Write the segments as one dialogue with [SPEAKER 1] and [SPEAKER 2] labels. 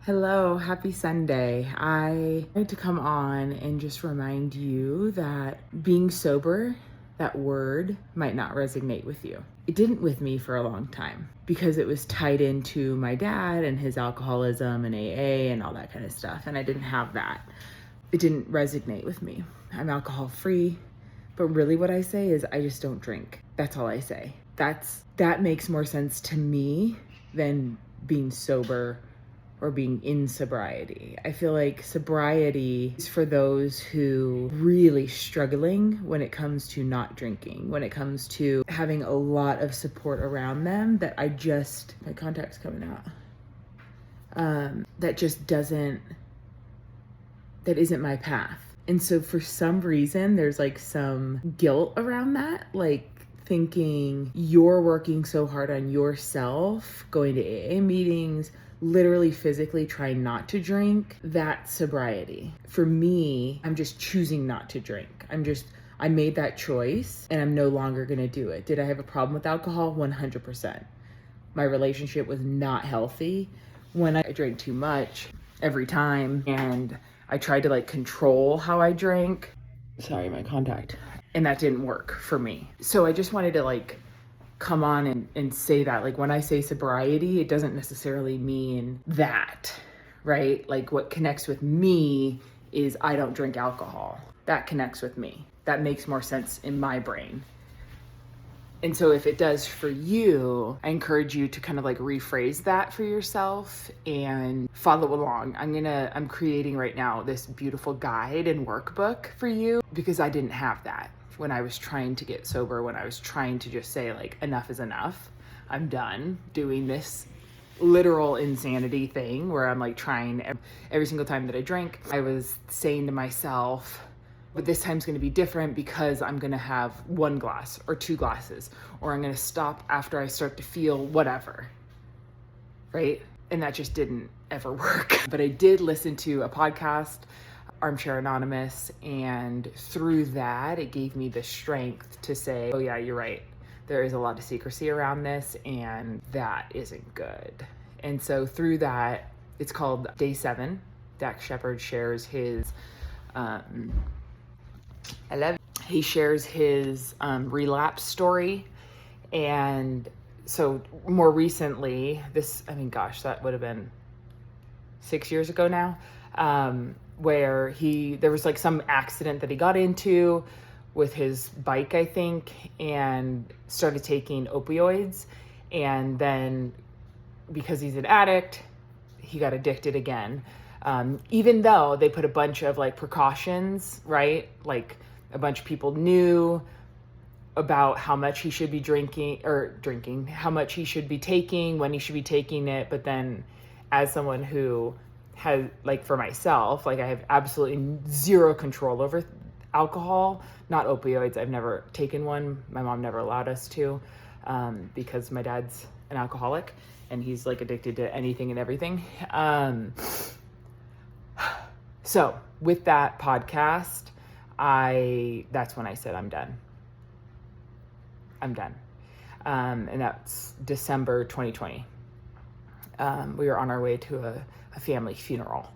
[SPEAKER 1] Hello, happy Sunday. I wanted to come on and just remind you that being sober, that word might not resonate with you. It didn't with me for a long time because it was tied into my dad and his alcoholism and AA and all that kind of stuff. And I didn't have that. It didn't resonate with me. I'm alcohol free, but really what I say is I just don't drink. That's all I say. That makes more sense to me than being sober or being in sobriety. I feel like sobriety is for those who really struggling when it comes to not drinking, when it comes to having a lot of support around them that my contact's coming out, that isn't my path. And so for some reason, there's like some guilt around that, like thinking you're working so hard on yourself, going to AA meetings, literally physically trying not to drink. That's sobriety. For me, I'm just choosing not to drink. I made that choice and I'm no longer gonna do it. Did I have a problem with alcohol? 100%. My relationship was not healthy when I drank too much every time, and I tried to like control how I drank. Sorry, my contact. And that didn't work for me. So I just wanted to like come on and say that, like, when I say sobriety, it doesn't necessarily mean that, right? Like, what connects with me is I don't drink alcohol. That connects with me. That makes more sense in my brain. And so if it does for you, I encourage you to kind of like rephrase that for yourself and follow along. I'm creating right now this beautiful guide and workbook for you because I didn't have that when I was trying to get sober, when I was trying to just say like, enough is enough. I'm done doing this literal insanity thing where I'm like trying every single time that I drank, I was saying to myself, but this time's gonna be different because I'm gonna have 1 glass or 2 glasses, or I'm gonna stop after I start to feel whatever, right? And that just didn't ever work. But I did listen to a podcast, Armchair Anonymous, and through that, it gave me the strength to say, oh yeah, you're right. There is a lot of secrecy around this, and that isn't good. And so through that, it's called Day 7. Dax Shepard shares his, he shares his relapse story. And so more recently, that would have been 6 years ago now, where there was like some accident that he got into with his bike, I think, and started taking opioids. And then because he's an addict, he got addicted again. Even though they put a bunch of like precautions, right? Like a bunch of people knew about how much he should be drinking, how much he should be taking, when he should be taking it. But then as someone who has, like for myself, like I have absolutely zero control over alcohol, not opioids. I've never taken one. My mom never allowed us to, because my dad's an alcoholic and he's like addicted to anything and everything. So with that podcast, that's when I said, I'm done. And that's December 2020. We were on our way to a family funeral.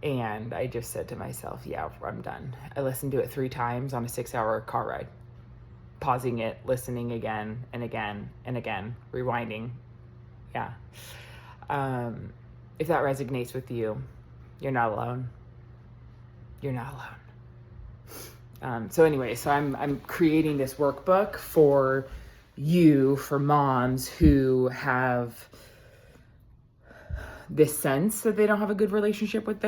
[SPEAKER 1] And I just said to myself, yeah, I'm done. I listened to it 3 times on a 6-hour car ride, pausing it, listening again and again and again, rewinding. Yeah. If that resonates with you, you're not alone. You're not alone. So I'm creating this workbook for you, for moms who have this sense that they don't have a good relationship with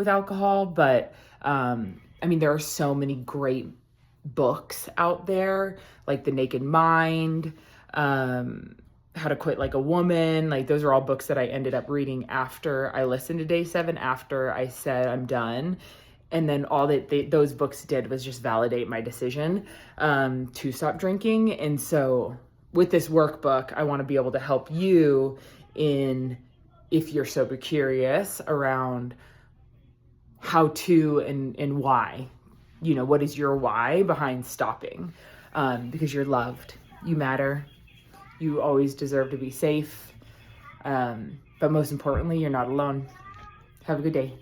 [SPEAKER 1] alcohol. But, there are so many great books out there, like The Naked Mind, How to Quit Like a Woman. Like those are all books that I ended up reading after I listened to Day 7, after I said I'm done. And then all that those books did was just validate my decision to stop drinking. And so with this workbook, I want to be able to help you if you're sober curious around how to and why, what is your why behind stopping? Because you're loved, you matter, you always deserve to be safe. But most importantly, you're not alone. Have a good day.